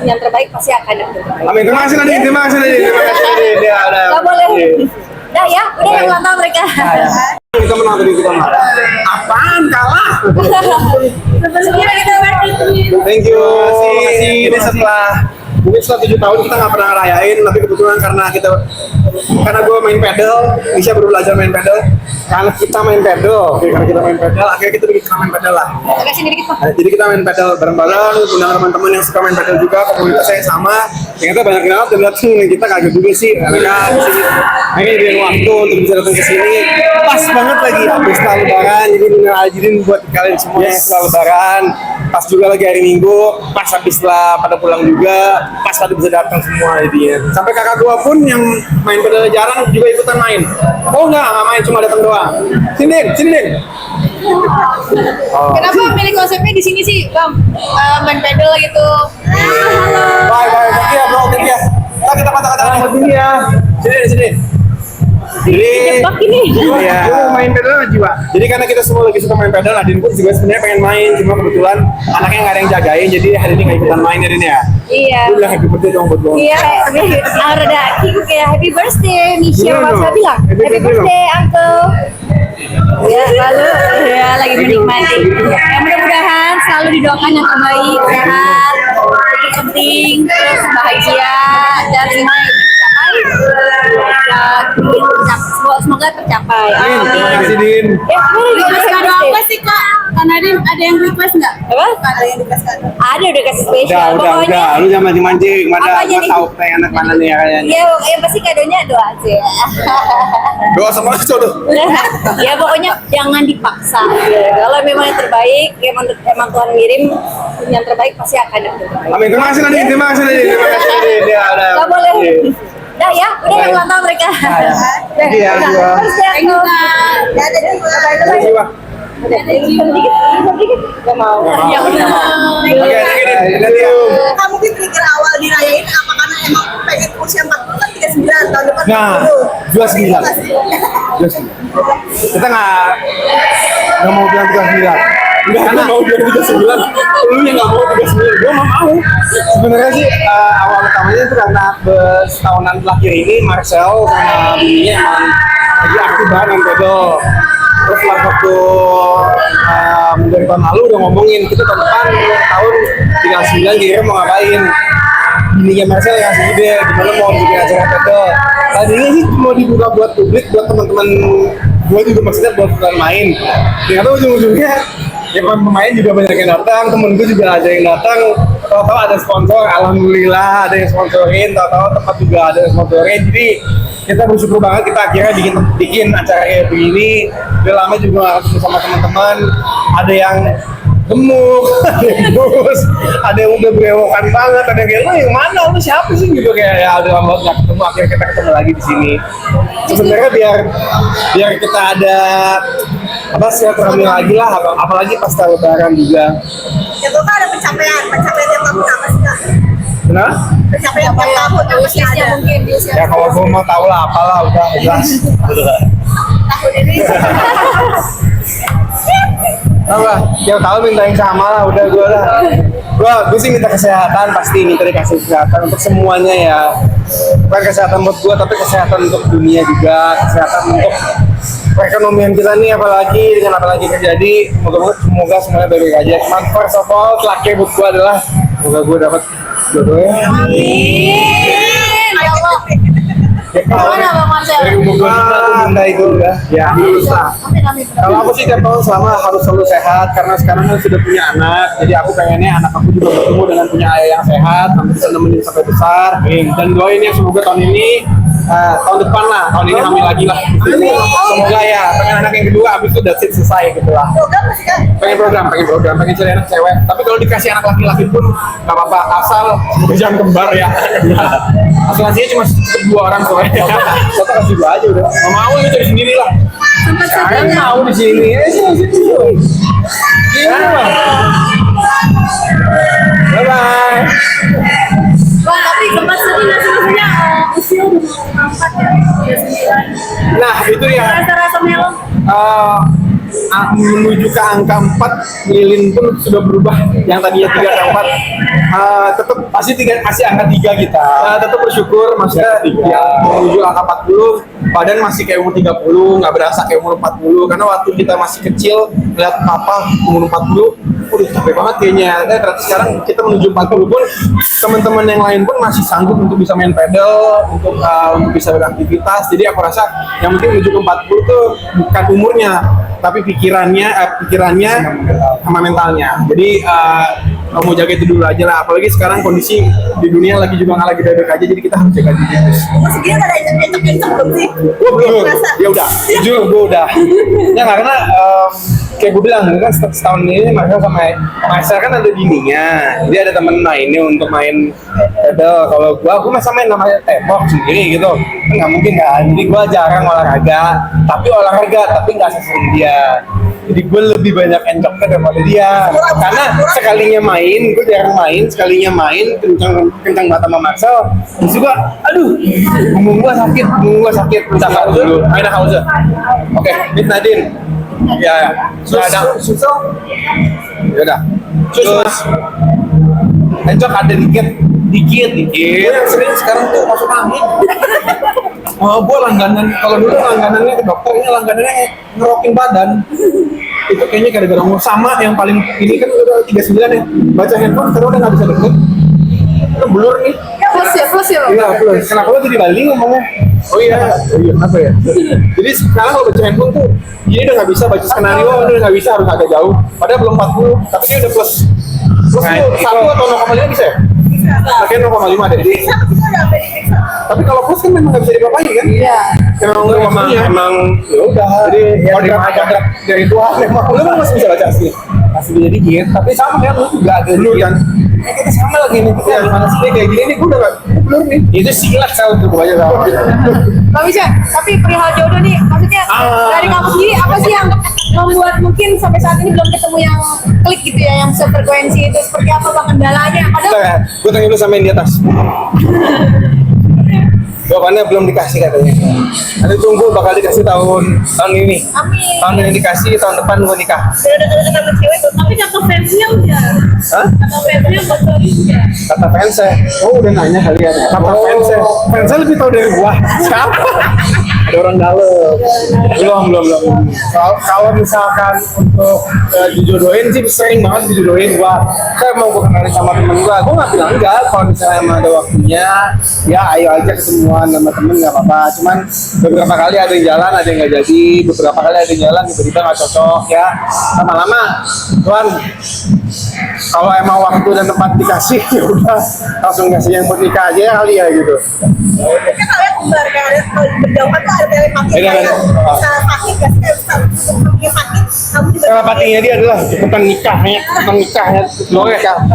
yang terbaik pasti akan ada yang terbaik. Amin. Terima kasih Nadine. Terima kasih Nadine. Dia ada. Gak boleh. Udah ya, udah yang ulang tahun mereka. Kita menang tadi kita menang. Apaan kalah? Sebelumnya kita Thank you. Terima kasih. Ini mungkin setelah 7 tahun kita nggak pernah ngerayain, tapi kebetulan karena gue main pedal, Nisha baru belajar main pedal, karena kita main pedal, akhirnya kita bikin main pedal lah. kasih dikit Pak. Jadi kita main pedal bareng-bareng, undang teman-teman yang suka main pedal juga, komunitasnya yang sama. Ternyata banyak banget dan datang, kita kaget juga sih, mereka di sini. Akhirnya dia waktu untuk bisa datang ke sini, pas banget lagi habis setelah lebaran, jadi bener ajarin buat kalian semua yang setelah lebaran. Pas juga lagi hari Minggu, pas habis setelah pada pulang juga, pas pada bisa datang semua jadinya. Sampai kakak gua pun yang main pedal jarang juga ikutan main. Oh nggak main, cuma datang doang. Sini. Kenapa milih konsepnya di sini sih, Bang? Main pedal gitu. Halo. Bye, thank you ya bro, thank you ya. Kita kata-kata dulu ya. Sini. Jadi, Jebak ini. Iya. Gue main pedal jiwa. Jadi karena kita semua lagi suka main pedal, Nadine pun juga sebenarnya pengen main, cuma kebetulan anaknya nggak ada yang jagain, jadi hari ini nggak ikutan main Nadine ya. Iya. Lu bilang happy birthday dong buat gue. Iya, ada kayak happy birthday, Nisha Wasa bilang. Happy birthday, Uncle. Ya, lalu ya lagi menikmati. Ya mudah-mudahan selalu didoakan yang terbaik, sehat, itu penting, terus bahagia dan semua yang dicapai. Semoga tercapai. Amin. Terima kasih Din. Request kado apa sih Kak? Kak Nadine ada yang request nggak? Apa? Ada yang request kado? Ada udah kasih spesial. Udah. Lu jangan mancing-mancing. Apa aja Gua nih? tahu pengen anak mana nih ya kayaknya. Iya, yang pasti kadonya doa aja. Doa sama jodoh. Ya pokoknya jangan dipaksa. Kalau memang yang terbaik, emang Tuhan ngirim yang terbaik pasti akan ada yang terbaik. Amin. Terima kasih Nadine. Terima kasih Nadine. Dia ada. Gak boleh. Udah ya, udah yang ulang tahun mereka. Iya, dua. Thank you Kak. Terima kasih, Pak. Gak mau. Ya udah. Oke, thank you. Kamu mungkin trigger awal dirayain apa karena emang pengen usia 40 kan 39 tahun depan Nah, 29. Kita nggak mau bilang 39. Karena mau bilang 39. Lu yang nggak mau 39. Gua mau. Sebenarnya sih awal utamanya itu karena setahunan terakhir ini Marcel sama bininya emang lagi aktif banget main pedal. Terus waktu dari tahun lalu udah ngomongin kita tahun tinggal 9 kira mau ngapain. Bininya Marcel yang ngasih ide gimana mau bikin acara pedal. Tadinya sih mau dibuka buat publik, buat teman-teman gue juga maksudnya buat main. Ternyata ujung-ujungnya ya pemain juga banyak yang datang, temen gue juga ada yang datang. Tahu-tahu ada sponsor, alhamdulillah ada yang sponsorin. Tahu-tahu tempat juga ada yang sponsorin. Jadi kita bersyukur banget kita akhirnya bikin acara kayak begini. Udah lama juga ketemu sama teman-teman. Ada yang gemuk, ada yang kurus, ada yang udah berewokan banget, ada yang kayak, yang mana, lu siapa sih gitu kayak ya udah lama nggak ketemu, akhirnya kita ketemu lagi di sini. Sebenarnya biar kita ada apa silaturahmi lagi lah, apalagi pas lebaran juga. ya Bapak ada pencapaian tiap tahun apa sih Kak? Nah, Pencapaian tiap tahun apa sih ada? Mungkin di usia ya kalau gue mau tahu lah apalah udah jelas. Tahun ini Apa? Tiap tahun minta yang sama lah, udah gue sih minta kesehatan, pasti minta dikasih kesehatan untuk semuanya ya. Bukan kesehatan buat gue, tapi kesehatan untuk dunia juga, kesehatan untuk perekonomian kita nih, apalagi dengan apalagi terjadi. Semoga semuanya baik-baik aja. Cuman first of all, terakhir buat gue adalah semoga gue dapat jodohnya. Amin. Ya Allah. Gimana Bang Marcel? Dari umur 25 aku minta itu udah. Ya, Amin. kalau aku sih tiap tahun selama harus selalu sehat karena sekarang kan sudah punya anak, jadi aku pengennya anak aku juga bertemu dengan punya ayah yang sehat, nanti bisa nemenin sampai besar. Dan doain ya semoga tahun ini, tahun depan lah, tahun ini hamil lagi lah. Semoga ya, pengen anak yang kedua, habis itu udah selesai gitu lah. program masih kan? Pengen program, pengen cari anak cewek. Tapi kalau dikasih anak laki-laki pun nggak apa-apa, asal jangan kembar ya. Asuransinya cuma 2 orang soalnya. Satu kasih 2 aja udah. Nggak mau ya cari sendiri lah. Saya mau di sini. Bye bye. Bang, tapi sempat sedih nggak sih maksudnya usia udah mau 4 ya? Udah 9. Nah itu ya. Rasa-rasa melon. menuju ke angka 4, lilin pun sudah berubah. Yang tadinya 3 ke 4, tetap masih angka 3 kita. Tetap bersyukur, maksudnya yang menuju angka 40, badan masih kayak umur 30, nggak berasa kayak umur 40. Karena waktu kita masih kecil, lihat papa umur 40, udah capek banget kayaknya. Ternyata sekarang kita menuju 40 pun, teman-teman yang lain pun masih sanggup untuk bisa main pedal, untuk bisa beraktivitas. Jadi aku rasa yang penting menuju ke 40 tuh bukan umurnya, tapi pikirannya sama mentalnya. Jadi mau jaga itu dulu aja lah. Apalagi sekarang kondisi di dunia lagi juga nggak lagi baik-baik aja, jadi kita harus jaga diri terus. Mas dia ada encok-encok belum sih? Gue belum. Merasa. Ya udah, jujur gue udah. Ya nggak, karena kayak gue bilang kan setahun ini Marcel sama Marcel kan ada bininya, jadi ada temen mainnya untuk main pedal. Kalau gue masa main namanya tembok sendiri gitu, kan nggak mungkin kan. Jadi gue jarang olahraga, tapi nggak sesering dia. Jadi gue lebih banyak encoknya daripada dia, karena sekalinya main kencang banget sama Marcel. Terus juga, aduh, punggung gue sakit. Bentar dulu, main Hause. Oke, Miss Nadine. Ya, sudah ada. Susu. Ya udah. Terus encok ada dikit. Gue yang sering sekarang tuh masuk angin. Gue langganan, kalau dulu langganannya ke dokter, ini langganannya ngerokin badan. Itu kayaknya gara-gara umur sama. Yang paling ini kan udah 39 ya, baca handphone sekarang udah nggak bisa deket. Itu blur nih. Plus ya. Iya, plus. Kenapa lo jadi Bali ngomongnya? Oh iya, kenapa ya? Jadi sekarang kalau baca handphone tuh, ini udah nggak bisa baca skenario, udah nggak bisa, harus agak jauh. Padahal belum 40, tapi dia udah plus. Plus tuh 1 atau 0,5 bisa ya? Pakai 0,5 deh. Bisa, kita udah sampai di periksa. Tapi kalau plus kan memang nggak bisa dipakai kan? Iya. Emang ya udah. Jadi kodrat dari Tuhan memang. Lu kan masih bisa baca sih. Masih bisa dikit, tapi sama kan lu juga ada dulu kan. Kita sama lagi nih, kita gimana sih kayak gini nih, gue udah belum nih. Itu silat saya untuk baca sama. Bang Misha, tapi perihal jodoh nih, maksudnya dari kamu sendiri apa sih yang membuat mungkin sampai saat ini belum ketemu yang klik gitu ya, yang sefrekuensi itu, seperti apa bang kendalanya? Padahal Gue tanya dulu sama yang di atas. Jawabannya belum dikasih katanya. Nanti tunggu bakal dikasih tahun ini. Amin. Tahun ini dikasih, tahun depan gue nikah. Udah dekat-dekat sama cewek tuh. Tapi kata fansnya udah. Hah? Kata fansnya betul udah. Kata fansnya. Oh udah nanya kalian. Kata fansnya. Fansnya lebih tahu dari gua. Siapa? Ada orang dalam. Belum. Kalau misalkan untuk dijodohin sih sering banget dijodohin gua. Saya mau gua kenalin sama temen gua nggak bilang enggak. Kalau misalnya emang ada waktunya, ya ayo aja ketemuan sama temen nggak apa-apa. Cuman beberapa kali ada yang jalan, ada yang nggak jadi. Beberapa kali ada yang jalan tiba-tiba nggak cocok ya. Lama-lama, Tuhan, kalau emang waktu dan tempat dikasih ya udah langsung kasih yang buat nikah aja kali ya gitu. Kan kalian kembar kayak berjauhan tuh ada telepati Iya, kayak kan? bisa sakit gak sih, kayak bisa sakit kamu juga Telepatinya dia adalah cepetan nikahnya.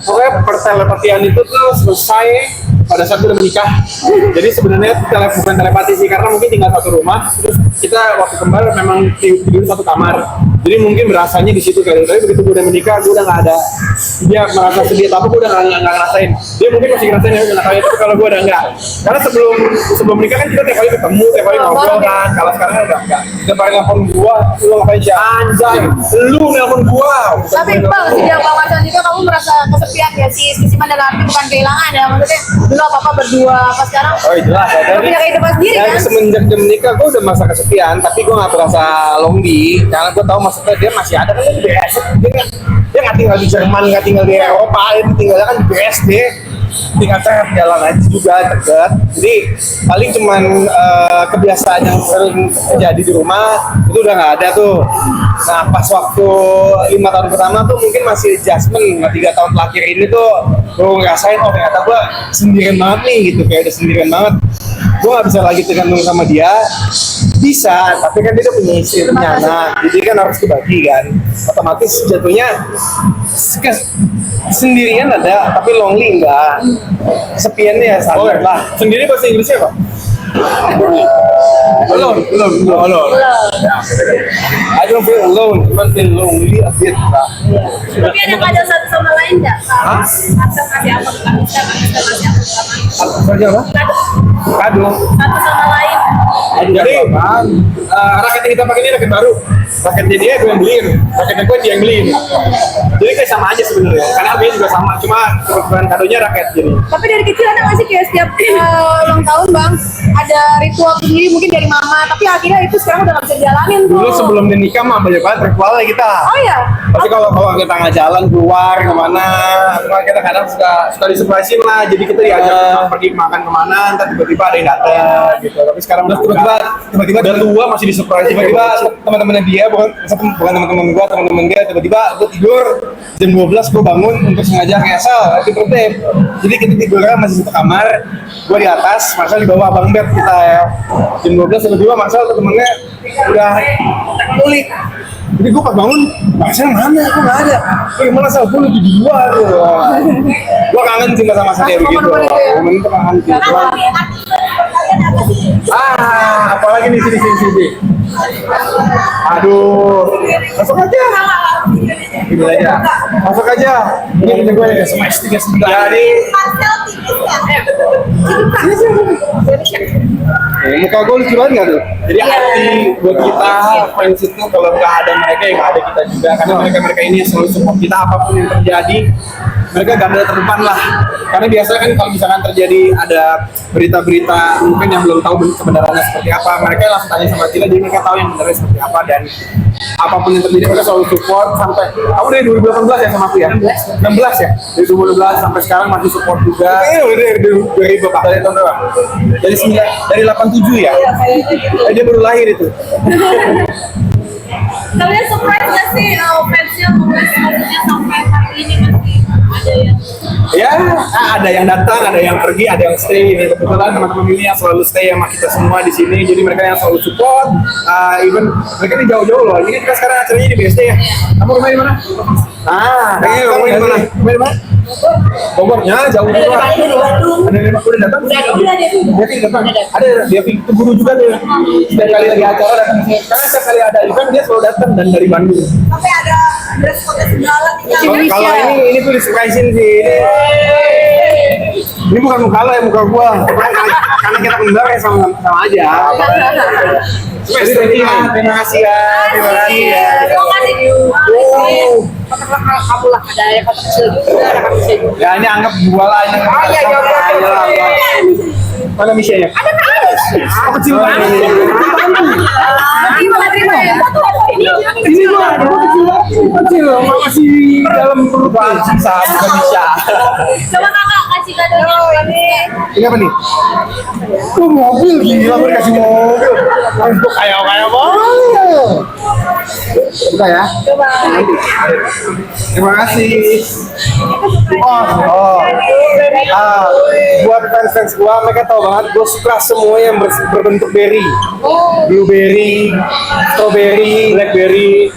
Pokoknya pertelepatian itu tuh selesai pada saat udah menikah. Jadi sebenarnya bukan telepati sih, karena mungkin tinggal satu rumah, terus kita waktu kembar memang tidur satu kamar. Jadi mungkin berasanya di situ kali. Tapi begitu gue udah menikah, gue udah nggak ada. Dia merasa sedih, tapi gue udah nggak ngerasain. Dia mungkin masih ngerasain ya, nggak tahu itu. Kalau gue udah nggak. Karena sebelum menikah kan kita tiap kali ketemu, tiap kali ngobrol kan. Kalau sekarang udah nggak. Dia paling nelfon gue, lu ngapain sih? Anjay, lu nelfon gue. Tapi bang, sejak Bang Marcel juga kamu merasa kesepian ya sih? Kesepian dalam arti bukan kehilangan ya, maksudnya dulu apa-apa berdua, pas sekarang Oh jelas ya. udah punya kehidupan sendiri Dari kan? semenjak dia menikah, gue udah masa kesepian, tapi gue nggak berasa lonely, karena gue tahu maksudnya dia masih ada kan di BSD. Dia nggak tinggal di Jerman, nggak tinggal di Eropa, dia tinggalnya kan di BSD. Tinggal jalan aja juga dekat. Jadi paling cuman kebiasaan yang sering terjadi di rumah itu udah nggak ada tuh. Nah pas waktu 5 tahun pertama tuh mungkin masih adjustment. Nah 3 tahun terakhir ini tuh gue ngerasain oh ternyata gue sendirian banget nih gitu, kayak udah sendirian banget. Gue nggak bisa lagi tergantung sama dia. Bisa, tapi kan dia udah punya istri, punya anak, jadi kan harus kebagi kan. Otomatis jatuhnya sendirian ada, tapi lonely enggak. Kesepiannya ya sadar lah. Sendiri bahasa Inggrisnya apa? Alone. I don't feel alone, cuman feel lonely a bit lah. tapi ada kadang satu sama lain nggak? Marcel kasih apa ke Marcel kasih apa ke Marcel? Apa saja apa? Kado Kado. satu sama lain Jadi raket yang kita pakai ini raket baru. Raketnya dia gue yang beliin, raketnya gue dia yang beliin. Jadi kayak sama aja sebenarnya. Karena harganya juga sama, cuma kebetulan kadonya raket jadi. Tapi dari kecil ada nggak sih kayak setiap ulang tahun bang ada ritual sendiri mungkin dari mama, tapi akhirnya itu sekarang udah nggak bisa jalanin tuh. Dulu sebelum dinikah mah banyak banget ritualnya kita. Oh ya. Pasti kalau kita nggak jalan keluar kemana, kita kadang suka disurprisein lah. Jadi kita diajak pergi makan kemana, ntar tiba-tiba ada yang datang gitu. Tapi sekarang tiba-tiba udah tua masih disurprise. Tiba-tiba teman-temannya dia bukan teman-teman gua, teman-teman dia tiba-tiba gua tidur jam 12 gua bangun untuk sengaja ngesel itu birthday. Jadi kita tidurnya masih satu kamar, gua di atas, Marcel di bawah bang bed kita ya. Jam 12 tiba-tiba Marcel temennya udah ngulik. Jadi gue pas bangun, Marcel mana? Aku nggak ada. Gimana Sel? Gue lagi di luar. Gue kangen sih sama kayak begitu. Momen itu kangen sih. Apalagi nih sini. Aduh, masuk aja. Gini aja. Masuk aja. Ini gue ya smash 39. Jadi muka gue lucu banget nggak tuh? Jadi arti buat kita fans itu kalau nggak ada mereka ya nggak ada kita juga, karena mereka ini selalu support kita apapun yang terjadi. Mereka garda terdepan lah, karena biasanya kan kalau misalkan terjadi ada berita-berita mungkin yang belum tahu kebenarannya seperti apa, mereka langsung tanya sama kita, jadi mereka tahu yang benarnya seperti apa, dan apapun yang terjadi mereka selalu support sampai kamu dari 2018 ya sama aku ya? 16 ya? Dari 2016 sampai sekarang masih support juga. Dari berapa? Dari tahun berapa? Dari 87 ya? Dia baru lahir itu. Kalian surprise nggak sih fansnya Mumes maksudnya sampai hari ini masih ada yang Ya, ada yang datang, ada yang pergi, ada yang stay. Ini kebetulan teman-teman ini yang selalu stay sama kita semua di sini. Jadi mereka yang selalu support. Even mereka ini jauh-jauh loh. Ini kita sekarang acaranya di BSD ya. Kamu rumah di mana? Kamu di mana? Rumah di mana? Bogornya jauh juga. Ada yang udah datang? Dia datang. Ada dia itu guru juga tuh. Setiap kali lagi acara datang. Karena setiap kali ada event dia selalu datang dan dari Bandung. Sampai ada dress code segala Kalau ini tuh disurprisein sih. Ini bukan muka lo ya, muka gua. Karena kita kembar ya sama aja. Terima kasih ya. Terima kasih. Kamu lah ada yang kata kecil juga, ada kata kecil juga. Ya ini anggap gua lah ini. Mana Michelle-nya? Ada Anies. Kecil banget. Terima ya. Ini gua kecil. Masih dalam perut saat bisa. Coba kakak kasih kadonya ini. Ini apa nih? Mobil gila, gue dikasih mobil. Itu kayak banget. Buka ya. Coba. Terima kasih. Buat fans gua, mereka tahu banget gua suka semua yang berbentuk berry. Blueberry, strawberry, blackberry.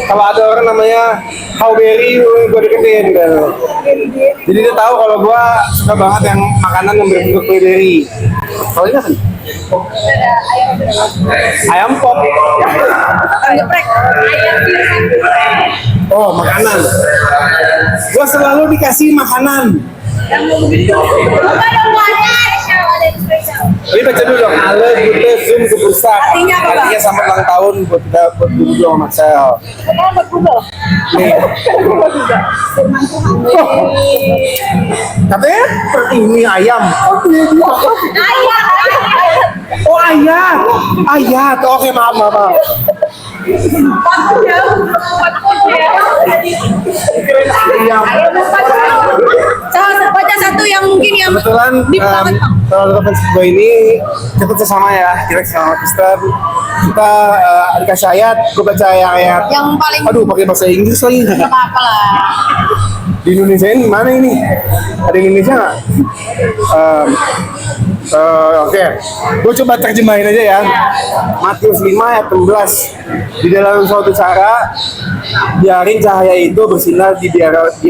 Kalau ada orang namanya hawberry, gua deketin kan. Jadi dia tahu kalau gua suka banget yang makanan yang berbentuk blueberry. Kalau ini kan? Ayam pop. Geprek. Oh, makanan. Gua selalu dikasih makanan. Yang mau begitu. Apa dong ada spesial. Ini baca dulu dong. Ale Gute Zoom Kebursak. Artinya apa, Bang? Artinya selamat ulang tahun buat kita buat dulu sama Marcel. Sekarang buat Google. Nih. Katanya seperti ini ayam. Ayah. Oh ayah. Ayah. Oke maaf. Ayam. Baca satu yang mungkin yang Kebetulan deep banget, Bang. kalau fans gue ini kita bersama ya, kita sama Kristen. Kita dikasih ayat, gue baca ayat. Yang paling Aduh, pakai bahasa Inggris lagi. nggak apa-apa lah. Di Indonesia ini mana ini? Ada Indonesia nggak? Oke. Gue coba terjemahin aja ya. Matius 5 ayat 16. Di dalam suatu cara, biarin cahaya itu bersinar di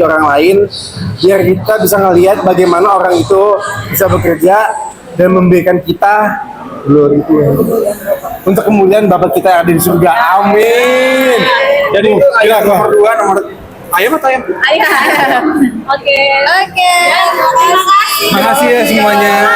orang lain, biar kita bisa ngelihat bagaimana orang itu bisa bekerja dan memberikan kita glory itu untuk kemudian Bapa kita yang ada di surga. Amin. Jadi ayat nomor 2 nomor ayam atau ayam? Ayah. Oke. Terima kasih. Terima kasih ya semuanya.